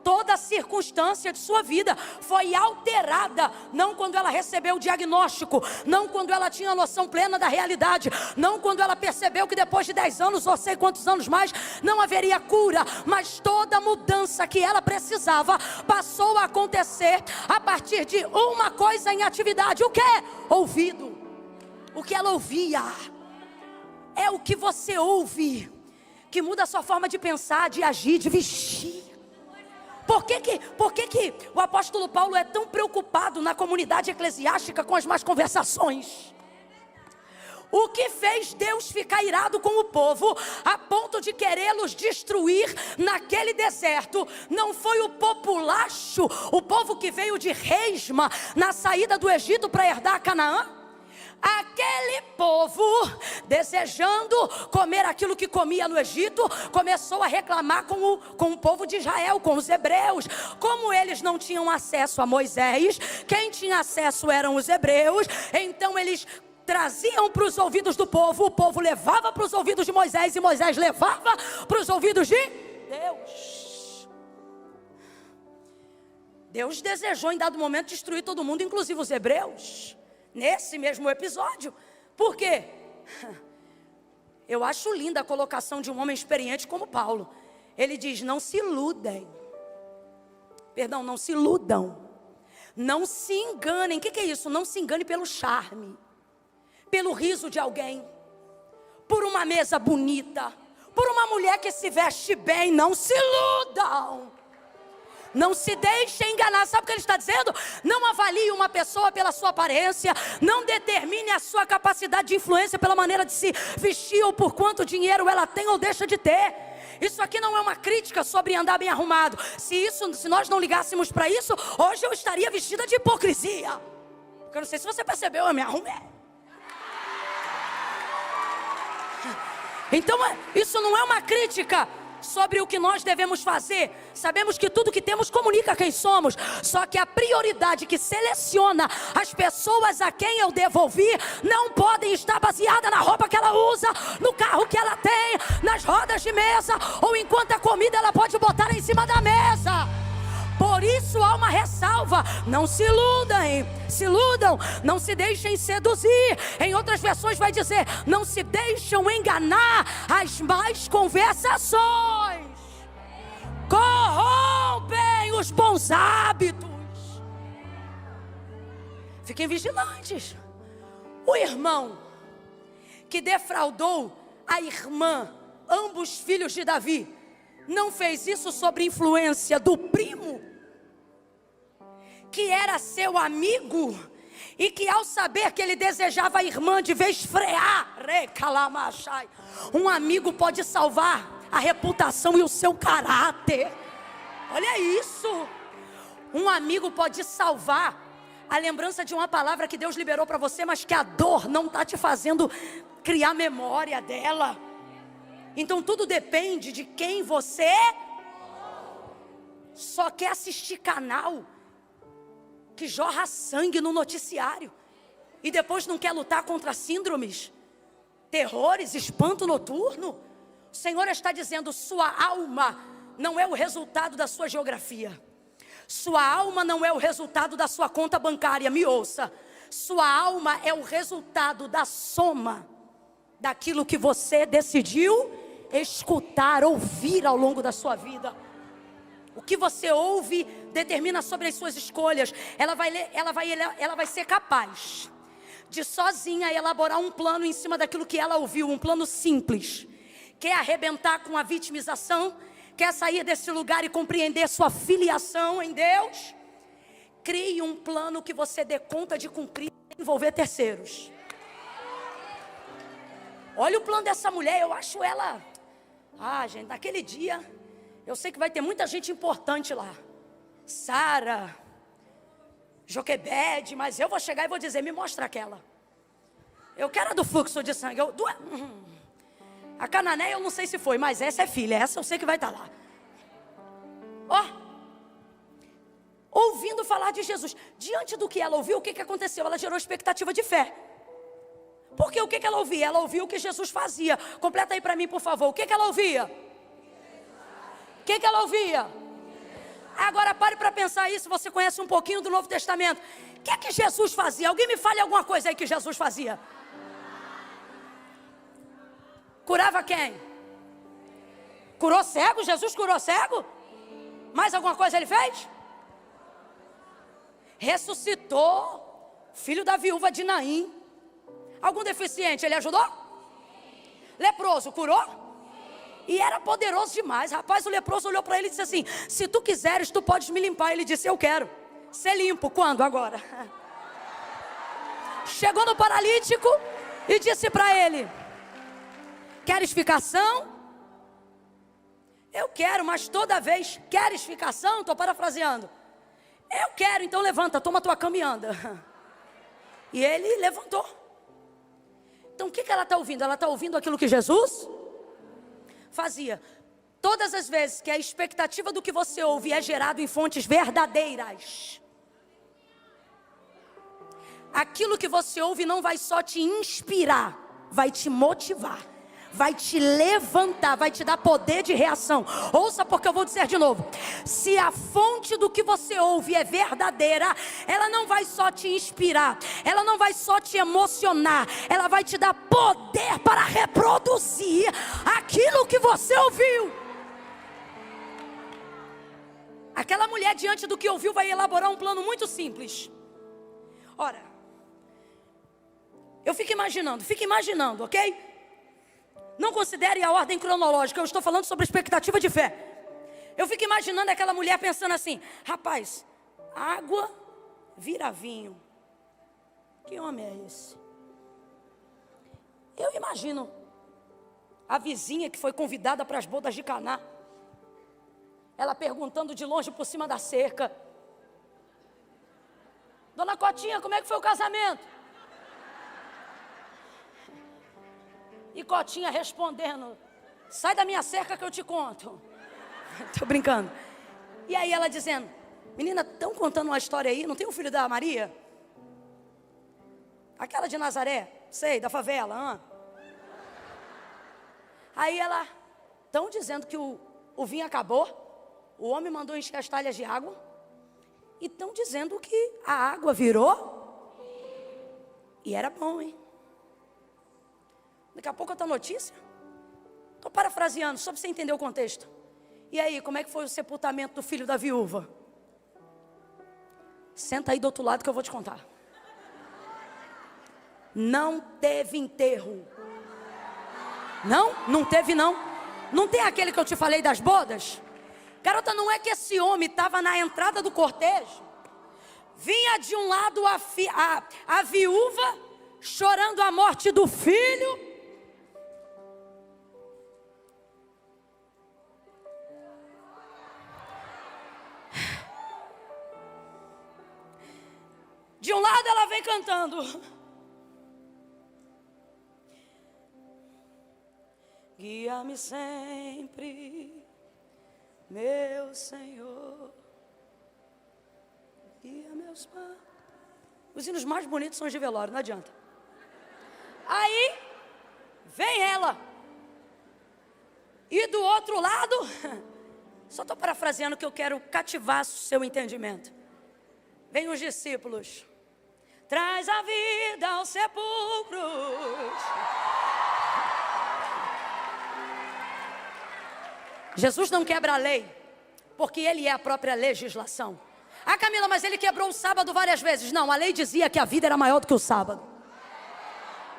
toda a circunstância de sua vida foi alterada, não quando ela recebeu o diagnóstico, não quando ela tinha a noção plena da realidade, não quando ela percebeu que depois de 10 anos, ou sei quantos anos mais, não haveria cura, mas toda a mudança que ela precisava passou a acontecer a partir de uma coisa em atividade. O que? Ouvido. O que ela ouvia. É o que você ouve que muda a sua forma de pensar, de agir, de vestir. Por que o apóstolo Paulo é tão preocupado na comunidade eclesiástica com as más conversações? O que fez Deus ficar irado com o povo a ponto de querê-los destruir naquele deserto não foi o populacho, o povo que veio de Resma na saída do Egito para herdar Canaã? Aquele povo, desejando comer aquilo que comia no Egito, começou a reclamar com o povo de Israel, com os hebreus. Como eles não tinham acesso a Moisés, quem tinha acesso eram os hebreus. Então eles traziam para os ouvidos do povo, o povo levava para os ouvidos de Moisés, e Moisés levava para os ouvidos de Deus. Deus desejou em dado momento destruir todo mundo, inclusive os hebreus, nesse mesmo episódio. Por quê? Eu acho linda a colocação de um homem experiente como Paulo. Ele diz: não se iludem. Perdão, não se iludam. Não se enganem. O que é isso? Não se engane pelo charme, pelo riso de alguém, por uma mesa bonita, por uma mulher que se veste bem. Não se iludam. Não se deixe enganar. Sabe o que ele está dizendo? Não avalie uma pessoa pela sua aparência. Não determine a sua capacidade de influência pela maneira de se vestir ou por quanto dinheiro ela tem ou deixa de ter. Isso aqui não é uma crítica sobre andar bem arrumado. Se nós não ligássemos para isso, hoje eu estaria vestida de hipocrisia. Porque eu não sei se você percebeu, eu me arrumei. Então, isso não é uma crítica sobre o que nós devemos fazer. Sabemos que tudo que temos comunica quem somos. Só que a prioridade que seleciona as pessoas a quem eu devo ouvir não podem estar baseada na roupa que ela usa, no carro que ela tem, nas rodas de mesa, ou enquanto a comida ela pode botar em cima da mesa. Por isso há uma ressalva: não se iludam, não se deixem seduzir. Em outras versões vai dizer: não se deixam enganar as más conversações. Corrompem os bons hábitos. Fiquem vigilantes. O irmão que defraudou a irmã, ambos filhos de Davi, não fez isso sob influência do primo, que era seu amigo, e que ao saber que ele desejava a irmã de vez frear, um amigo pode salvar a reputação e o seu caráter. Olha isso. Um amigo pode salvar a lembrança de uma palavra que Deus liberou para você, mas que a dor não está te fazendo criar memória dela. Então tudo depende de quem você só quer assistir canal que jorra sangue no noticiário e depois não quer lutar contra síndromes, terrores, espanto noturno. O Senhor está dizendo: sua alma não é o resultado da sua geografia. Sua alma não é o resultado da sua conta bancária. Me ouça. Sua alma é o resultado da soma daquilo que você decidiu escutar, ouvir ao longo da sua vida. O que você ouve determina sobre as suas escolhas. Ela vai ser capaz de sozinha elaborar um plano em cima daquilo que ela ouviu, um plano simples. Quer arrebentar com a vitimização? Quer sair desse lugar e compreender sua filiação em Deus? Crie um plano que você dê conta de cumprir e envolver terceiros. Olha o plano dessa mulher, eu acho ela... gente, naquele dia, eu sei que vai ter muita gente importante lá. Sara, Joquebede, mas eu vou chegar e vou dizer: me mostra aquela. Eu quero a do fluxo de sangue. A Cananeia eu não sei se foi, mas essa é filha, essa eu sei que vai estar lá. Ouvindo falar de Jesus. Diante do que ela ouviu, o que aconteceu? Ela gerou expectativa de fé. Porque o que ela ouvia? Ela ouvia o que Jesus fazia. Completa aí para mim, por favor. O que ela ouvia? O que ela ouvia? Agora pare para pensar isso. Você conhece um pouquinho do Novo Testamento. O que é que Jesus fazia? Alguém me fale alguma coisa aí que Jesus fazia. Curava quem? Curou cego? Jesus curou cego? Mais alguma coisa ele fez? Ressuscitou filho da viúva de Naim. Algum deficiente ele ajudou? Leproso curou? E era poderoso demais. Rapaz, o leproso olhou para ele e disse assim: se tu quiseres, tu podes me limpar. Ele disse: eu quero ser limpo. Quando? Agora. Chegou no paralítico e disse para ele: queres ficação? Eu quero, mas toda vez. Queres ficação? Estou parafraseando. Eu quero, então levanta, toma tua cama e anda. E ele levantou. Então o que ela está ouvindo? Ela está ouvindo aquilo que Jesus fazia. Todas as vezes que a expectativa do que você ouve é gerado em fontes verdadeiras, aquilo que você ouve não vai só te inspirar, vai te motivar, vai te levantar, vai te dar poder de reação. Ouça, porque eu vou dizer de novo: se a fonte do que você ouve é verdadeira, ela não vai só te inspirar, ela não vai só te emocionar, ela vai te dar poder para reproduzir aquilo que você ouviu. Aquela mulher, diante do que ouviu, vai elaborar um plano muito simples. Ora, eu fico imaginando, ok? Não considere a ordem cronológica, eu estou falando sobre expectativa de fé. Eu fico imaginando aquela mulher pensando assim: rapaz, água vira vinho. Que homem é esse? Eu imagino a vizinha que foi convidada para as bodas de Caná, ela perguntando de longe por cima da cerca: Dona Cotinha, como é que foi o casamento? E Cotinha respondendo: sai da minha cerca que eu te conto. Tô brincando. E aí ela dizendo: menina, estão contando uma história aí, não tem o filho da Maria? Aquela de Nazaré, sei, da favela, hã? Aí ela, estão dizendo que o vinho acabou, o homem mandou encher as talhas de água, e estão dizendo que a água virou, e era bom, hein? Daqui a pouco outra notícia. Estou parafraseando, só para você entender o contexto. E aí, como é que foi o sepultamento do filho da viúva? Senta aí do outro lado que eu vou te contar. Não teve enterro. Não teve não. Não tem aquele que eu te falei das bodas? Garota, não é que esse homem estava na entrada do cortejo? Vinha de um lado a viúva chorando a morte do filho. De um lado ela vem cantando: guia-me sempre, meu Senhor, guia meus passos. Os hinos mais bonitos são os de velório, não adianta. Aí vem ela, e do outro lado, só estou parafraseando que eu quero cativar seu entendimento. Vem os discípulos: traz a vida aos sepulcros. Jesus não quebra a lei, porque Ele é a própria legislação. Ah, Camila, mas Ele quebrou o sábado várias vezes. Não, a lei dizia que a vida era maior do que o sábado.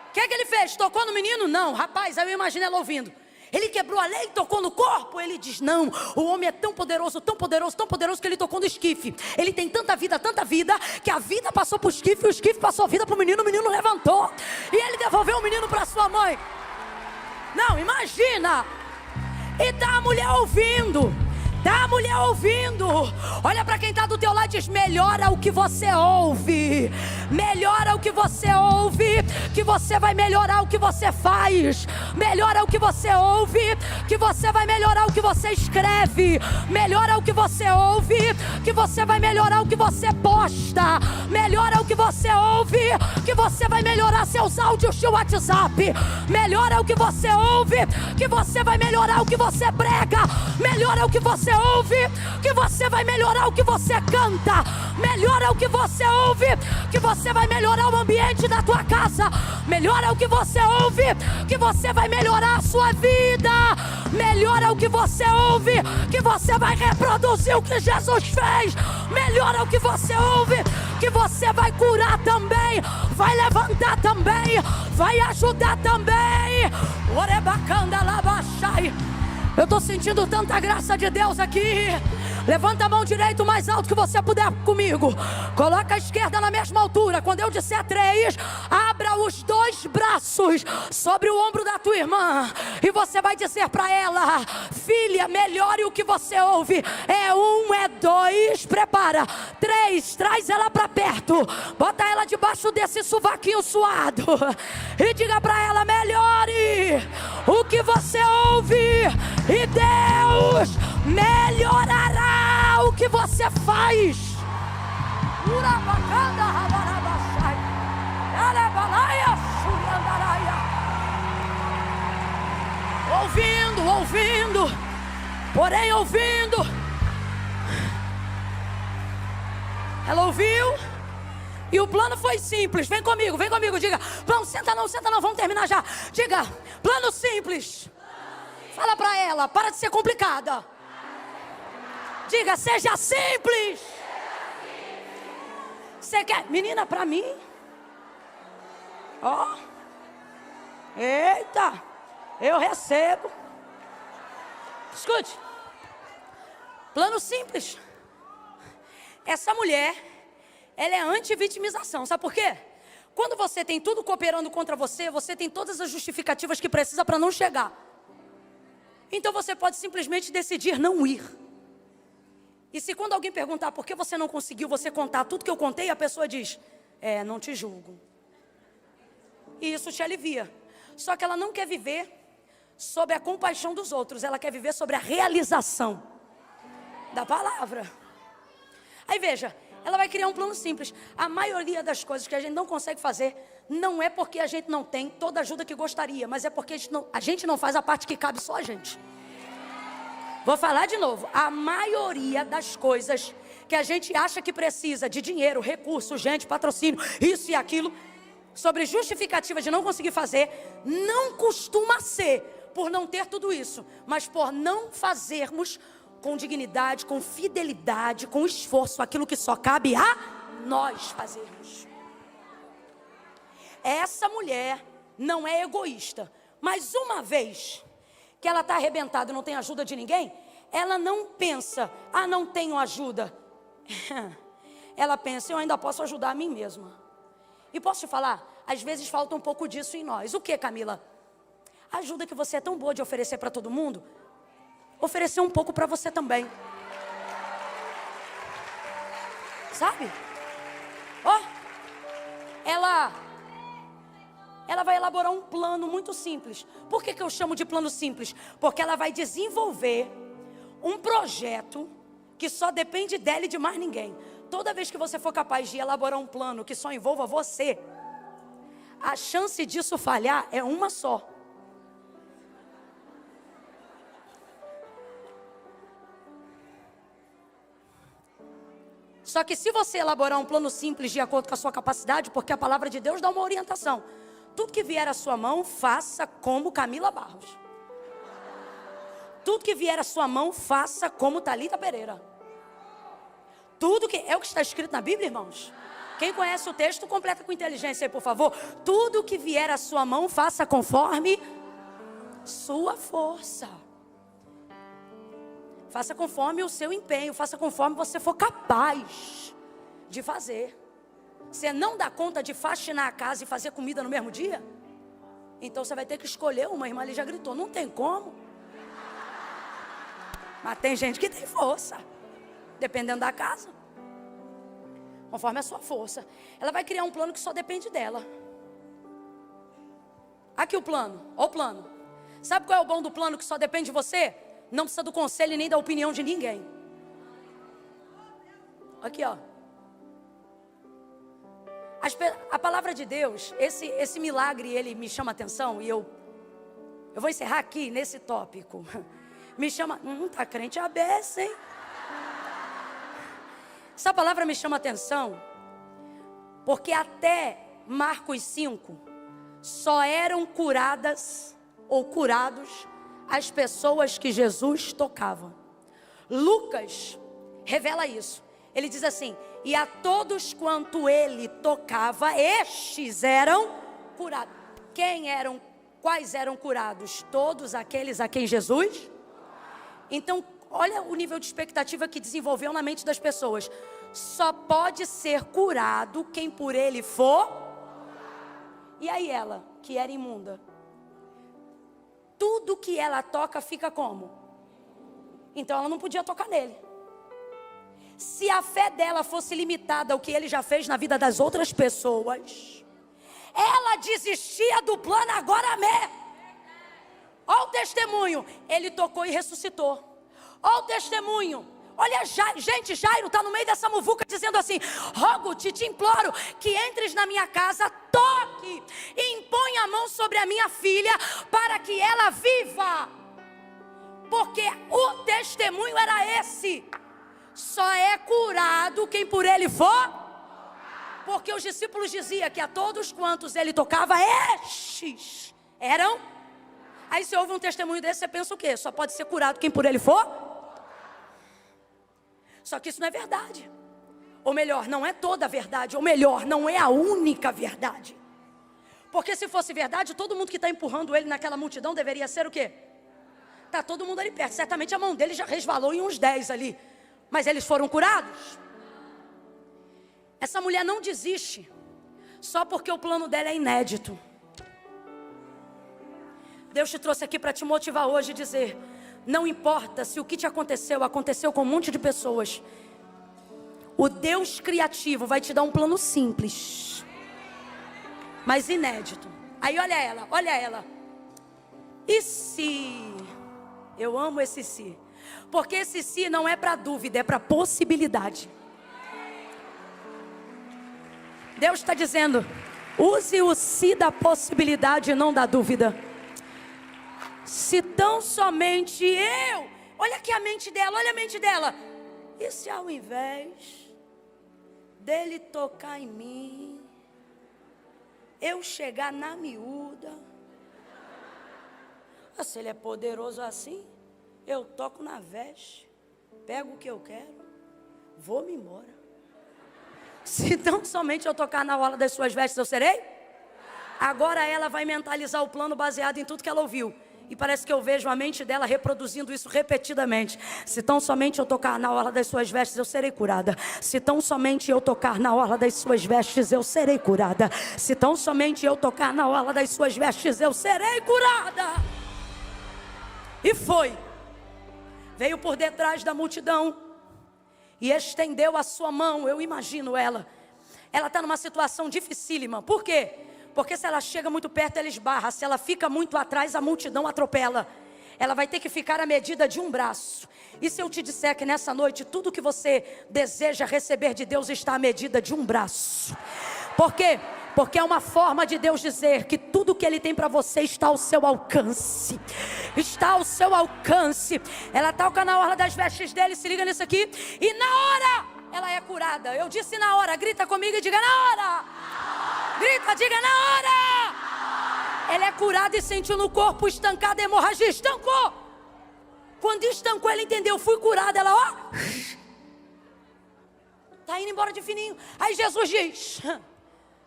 O que é que Ele fez? Tocou no menino? Não, rapaz, aí eu imagino ela ouvindo. Ele quebrou a lei e tocou no corpo? Ele diz: não, o homem é tão poderoso, tão poderoso, tão poderoso que ele tocou no esquife. Ele tem tanta vida, que a vida passou para o esquife passou a vida para o menino levantou. E ele devolveu o menino para sua mãe. Não, imagina. E tá a mulher ouvindo. Olha para quem está do teu lado e diz: melhora o que você ouve. Melhora o que você ouve, que você vai melhorar o que você faz. Melhora o que você ouve, que você vai melhorar o que você escreve. Melhora o que você ouve, que você vai melhorar o que você posta. Melhora o que você ouve, que você vai melhorar seus áudios de WhatsApp. Melhora o que você ouve, que você vai melhorar o que você prega. Melhora o que você ouve, que você vai melhorar o que você canta. Melhora o que você ouve, que você vai melhorar o ambiente da tua casa. Melhora o que você ouve, que você vai melhorar a sua vida. Melhora o que você ouve, que você vai reproduzir o que Jesus fez. Melhora o que você ouve, que você vai curar também, vai levantar também, vai ajudar também. Orebacanda labachai. Eu estou sentindo tanta graça de Deus aqui. Levanta a mão direita o mais alto que você puder comigo. Coloca a esquerda na mesma altura. Quando eu disser 3, abra os 2 braços sobre o ombro da tua irmã. E você vai dizer para ela: filha, melhore o que você ouve. É 1, é 2, prepara. 3, traz ela para perto. Bota ela debaixo desse sovaquinho suado. E diga para ela: melhore o que você ouve. E Deus melhorará o que você faz. Ouvindo, porém ouvindo. Ela ouviu. E o plano foi simples. Vem comigo, diga: plano, senta não, vamos terminar já. Diga: plano simples. Fala pra ela: para de ser complicada. Diga: seja simples. Você quer? Menina, pra mim. Ó. Eita. Eu recebo. Escute. Plano simples. Essa mulher, ela é anti-vitimização. Sabe por quê? Quando você tem tudo cooperando contra você, você tem todas as justificativas que precisa para não chegar. Então você pode simplesmente decidir não ir. E se quando alguém perguntar por que você não conseguiu, você contar tudo que eu contei, a pessoa diz, não te julgo. E isso te alivia. Só que ela não quer viver sobre a compaixão dos outros, ela quer viver sobre a realização da palavra. Aí veja, ela vai criar um plano simples. A maioria das coisas que a gente não consegue fazer, não é porque a gente não tem toda a ajuda que gostaria, mas é porque a gente não faz a parte que cabe só a gente. Vou falar de novo. A maioria das coisas que a gente acha que precisa de dinheiro, recurso, gente, patrocínio, isso e aquilo, sobre justificativa de não conseguir fazer, não costuma ser por não ter tudo isso, mas por não fazermos com dignidade, com fidelidade, com esforço, aquilo que só cabe a nós fazermos. Essa mulher não é egoísta, mas uma vez que ela está arrebentada e não tem ajuda de ninguém, ela não pensa, não tenho ajuda. Ela pensa, eu ainda posso ajudar a mim mesma. E posso te falar, às vezes falta um pouco disso em nós. O que, Camila? A ajuda que você é tão boa de oferecer para todo mundo, oferecer um pouco para você também. Sabe? Ela vai elaborar um plano muito simples. Por que eu chamo de plano simples? Porque ela vai desenvolver um projeto que só depende dela e de mais ninguém. Toda vez que você for capaz de elaborar um plano que só envolva você, a chance disso falhar é uma só. Só que se você elaborar um plano simples de acordo com a sua capacidade, porque a palavra de Deus dá uma orientação. Tudo que vier à sua mão, faça como Camila Barros. Tudo que vier à sua mão, faça como Thalita Pereira. Tudo que... É o que está escrito na Bíblia, irmãos? Quem conhece o texto, completa com inteligência aí, por favor. Tudo que vier à sua mão, faça conforme sua força. Faça conforme o seu empenho, faça conforme você for capaz de fazer. Você não dá conta de faxinar a casa e fazer comida no mesmo dia? Então você vai ter que escolher uma. A irmã ali já gritou, não tem como. Mas tem gente que tem força, dependendo da casa. Conforme a sua força. Ela vai criar um plano que só depende dela. Aqui o plano, olha o plano. Sabe qual é o bom do plano que só depende de você? Não precisa do conselho nem da opinião de ninguém. Aqui, ó. A palavra de Deus, esse milagre, ele me chama atenção. E eu vou encerrar aqui nesse tópico. Me chama... tá crente a beça, hein? Essa palavra me chama atenção, porque até Marcos 5, só eram curadas ou curados as pessoas que Jesus tocava. Lucas revela isso. Ele diz assim, e a todos quanto ele tocava, estes eram curados. Quais eram curados? Todos aqueles a quem Jesus... Então, olha o nível de expectativa que desenvolveu na mente das pessoas. Só pode ser curado quem por ele for. E aí ela, que era imunda, tudo que ela toca fica como? Então ela não podia tocar nele. Se a fé dela fosse limitada ao que ele já fez na vida das outras pessoas, ela desistia do plano agora mesmo. Olha o testemunho, ele tocou e ressuscitou. Olha o testemunho, olha, gente, Jairo está no meio dessa muvuca dizendo assim, rogo-te, te imploro, que entres na minha casa, toque e impõe a mão sobre a minha filha, para que ela viva. Porque o testemunho era esse, só é curado quem por ele for. Porque os discípulos diziam que a todos quantos ele tocava, estes eram. Aí se ouve um testemunho desse, você pensa o quê? Só pode ser curado quem por ele for? Só que isso não é verdade. Ou melhor, não é toda a verdade. Ou melhor, não é a única verdade. Porque se fosse verdade, todo mundo que está empurrando ele naquela multidão deveria ser o quê? Tá todo mundo ali perto. Certamente a mão dele já resvalou em uns 10 ali. Mas eles foram curados. Essa mulher não desiste só porque o plano dela é inédito. Deus te trouxe aqui para te motivar hoje e dizer: não importa se o que te aconteceu, aconteceu com um monte de pessoas. O Deus criativo vai te dar um plano simples, mas inédito. Aí olha ela, olha ela. E se? Eu amo esse se. Porque esse se não é para dúvida, é para possibilidade. Deus está dizendo: use o se da possibilidade e não da dúvida. Se tão somente eu, olha aqui a mente dela, olha a mente dela. E se ao invés dele tocar em mim, eu chegar na miúda? Se ele é poderoso assim, eu toco na veste, pego o que eu quero, vou-me embora. Se tão somente eu tocar na orla das suas vestes, eu serei? Agora ela vai mentalizar o plano baseado em tudo que ela ouviu. E parece que eu vejo a mente dela reproduzindo isso repetidamente. Se tão somente eu tocar na orla das suas vestes, eu serei curada. Se tão somente eu tocar na orla das suas vestes, eu serei curada. Se tão somente eu tocar na orla das suas vestes, eu serei curada. E foi. Veio por detrás da multidão e estendeu a sua mão. Eu imagino ela. Ela está numa situação dificílima. Por quê? Porque se ela chega muito perto, ela esbarra. Se ela fica muito atrás, a multidão atropela. Ela vai ter que ficar à medida de um braço. E se eu te disser que nessa noite, tudo que você deseja receber de Deus está à medida de um braço? Por quê? Porque é uma forma de Deus dizer que tudo que Ele tem para você está ao seu alcance. Está ao seu alcance. Ela toca na orla das vestes dele, se liga nisso aqui. E na hora, ela é curada. Eu disse na hora, grita comigo e diga na hora. Grita, diga na hora. Ela é curada e sentiu no corpo estancada a hemorragia. Estancou. Quando estancou, ela entendeu, fui curada. Ela, ó, tá indo embora de fininho. Aí Jesus diz...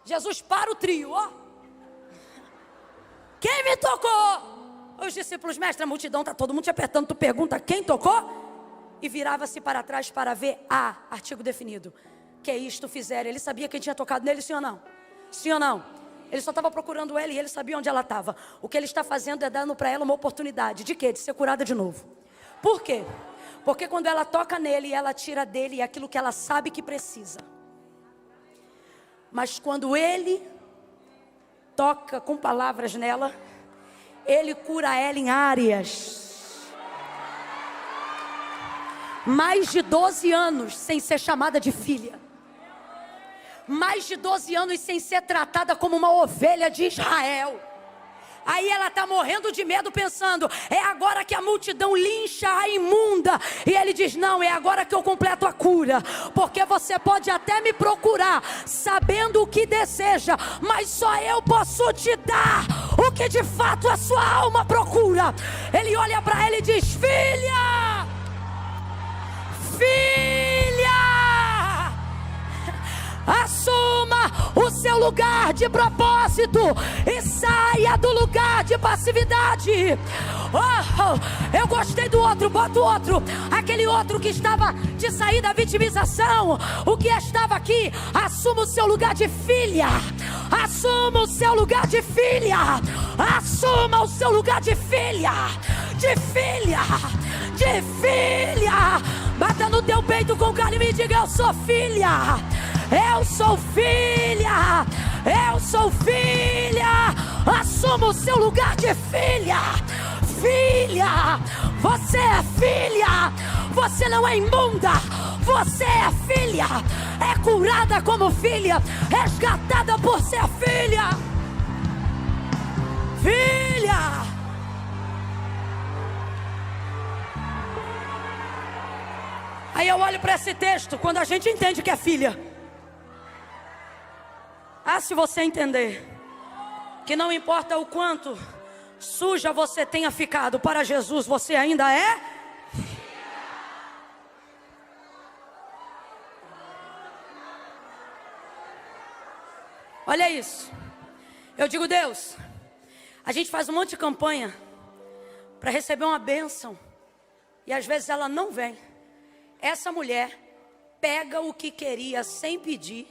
Jesus para o trio, ó. Quem me tocou? Os discípulos, mestre, a multidão está todo mundo te apertando. Tu pergunta quem tocou? E virava-se para trás para ver artigo definido. Que isto fizeram? Ele sabia quem tinha tocado nele, sim ou não? Sim ou não? Ele só estava procurando ela e ele sabia onde ela estava. O que ele está fazendo é dando para ela uma oportunidade. De quê? De ser curada de novo. Por quê? Porque quando ela toca nele, ela tira dele aquilo que ela sabe que precisa. Mas quando ele toca com palavras nela, ele cura ela em áreas. Mais de 12 anos sem ser chamada de filha. Mais de 12 anos sem ser tratada como uma ovelha de Israel. Aí ela está morrendo de medo pensando, é agora que a multidão lincha a imunda. E ele diz, não, é agora que eu completo a cura. Porque você pode até me procurar, sabendo o que deseja, mas só eu posso te dar o que de fato a sua alma procura. Ele olha para ela e diz, filha, filha, assuma o seu lugar de propósito e saia do lugar de passividade. Oh, eu gostei do outro, bota o outro. Aquele outro que estava de sair da vitimização, o que estava aqui, assuma o seu lugar de filha. Assuma o seu lugar de filha. Assuma o seu lugar de filha. De filha. De filha. Bata no teu peito com carinho e diga, eu sou filha. Eu sou filha, eu sou filha. Assuma o seu lugar de filha. Filha, você é filha. Você não é imunda, você é filha. É curada como filha, resgatada por ser filha. Filha. Aí eu olho para esse texto, quando a gente entende que é filha. Se você entender que não importa o quanto suja você tenha ficado, para Jesus você ainda é. Olha isso. Eu digo, Deus, a gente faz um monte de campanha para receber uma bênção. E às vezes ela não vem. Essa mulher pega o que queria sem pedir.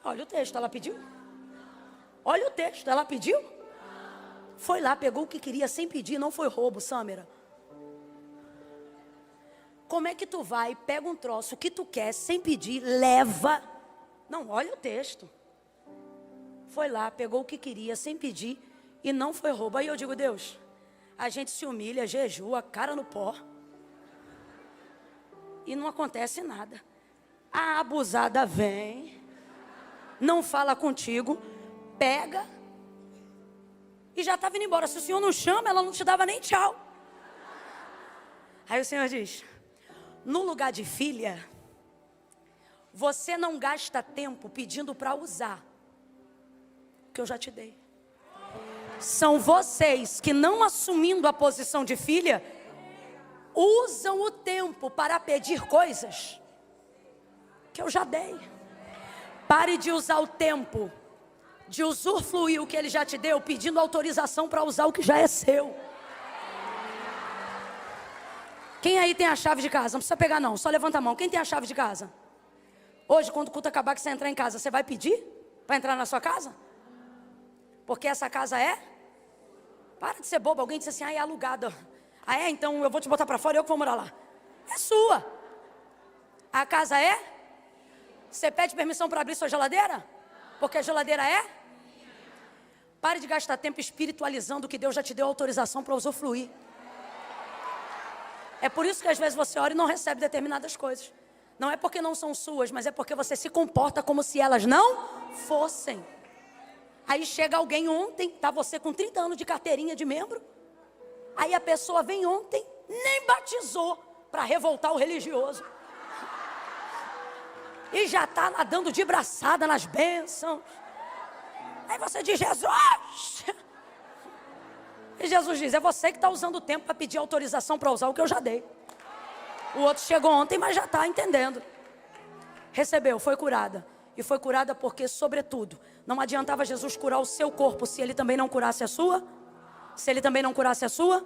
Olha o texto, ela pediu? Olha o texto, ela pediu? Foi lá, pegou o que queria sem pedir, não foi roubo, Sâmara. Como é que tu vai, pega um troço, o que tu quer, sem pedir, leva? Não, olha o texto. Foi lá, pegou o que queria, sem pedir, e não foi roubo. Aí eu digo, Deus, a gente se humilha, jejua, cara no pó, e não acontece nada. A abusada vem, não fala contigo, pega, e já está vindo embora. Se o Senhor não chama, ela não te dava nem tchau. Aí o Senhor diz, no lugar de filha, você não gasta tempo pedindo para usar, que eu já te dei. São vocês que, não assumindo a posição de filha, usam o tempo para pedir coisas que eu já dei. Pare de usar o tempo, de usufruir o que Ele já te deu, pedindo autorização para usar o que já é seu. Quem aí tem a chave de casa? Não precisa pegar não, só levanta a mão. Quem tem a chave de casa? Hoje, quando o culto acabar, que você entrar em casa, você vai pedir para entrar na sua casa? Porque essa casa é? Para de ser bobo. Alguém disse assim, é alugada. Ah, é? Então eu vou te botar para fora e eu que vou morar lá. É sua. A casa é? Você pede permissão para abrir sua geladeira? Porque a geladeira é? Pare de gastar tempo espiritualizando o que Deus já te deu autorização para usufruir. É por isso que às vezes você ora e não recebe determinadas coisas. Não é porque não são suas, mas é porque você se comporta como se elas não fossem. Aí chega alguém ontem, tá você com 30 anos de carteirinha de membro. Aí a pessoa vem ontem, nem batizou, para revoltar o religioso. E já está nadando de braçada nas bênçãos. Aí você diz, Jesus! E Jesus diz, é você que está usando o tempo para pedir autorização para usar o que eu já dei. O outro chegou ontem, mas já está entendendo. Recebeu, foi curada. E foi curada porque, sobretudo, não adiantava Jesus curar o seu corpo se Ele também não curasse a sua. Se Ele também não curasse a sua.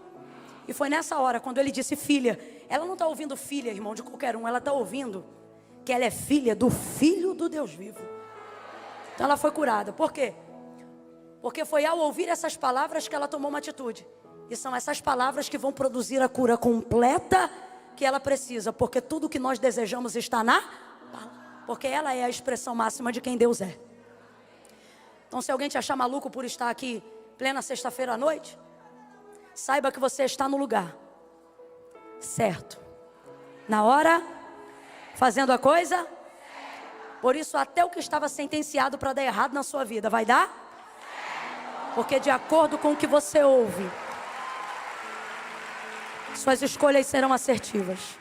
E foi nessa hora, quando Ele disse filha. Ela não está ouvindo filha, irmão, de qualquer um. Ela está ouvindo que ela é filha do Filho do Deus vivo. Então ela foi curada. Por quê? Porque foi ao ouvir essas palavras que ela tomou uma atitude. E são essas palavras que vão produzir a cura completa que ela precisa. Porque tudo que nós desejamos está na palavra. Porque ela é a expressão máxima de quem Deus é. Então se alguém te achar maluco por estar aqui plena sexta-feira à noite, saiba que você está no lugar certo, na hora, fazendo a coisa. Por isso até o que estava sentenciado para dar errado na sua vida vai dar. Porque de acordo com o que você ouve, suas escolhas serão assertivas.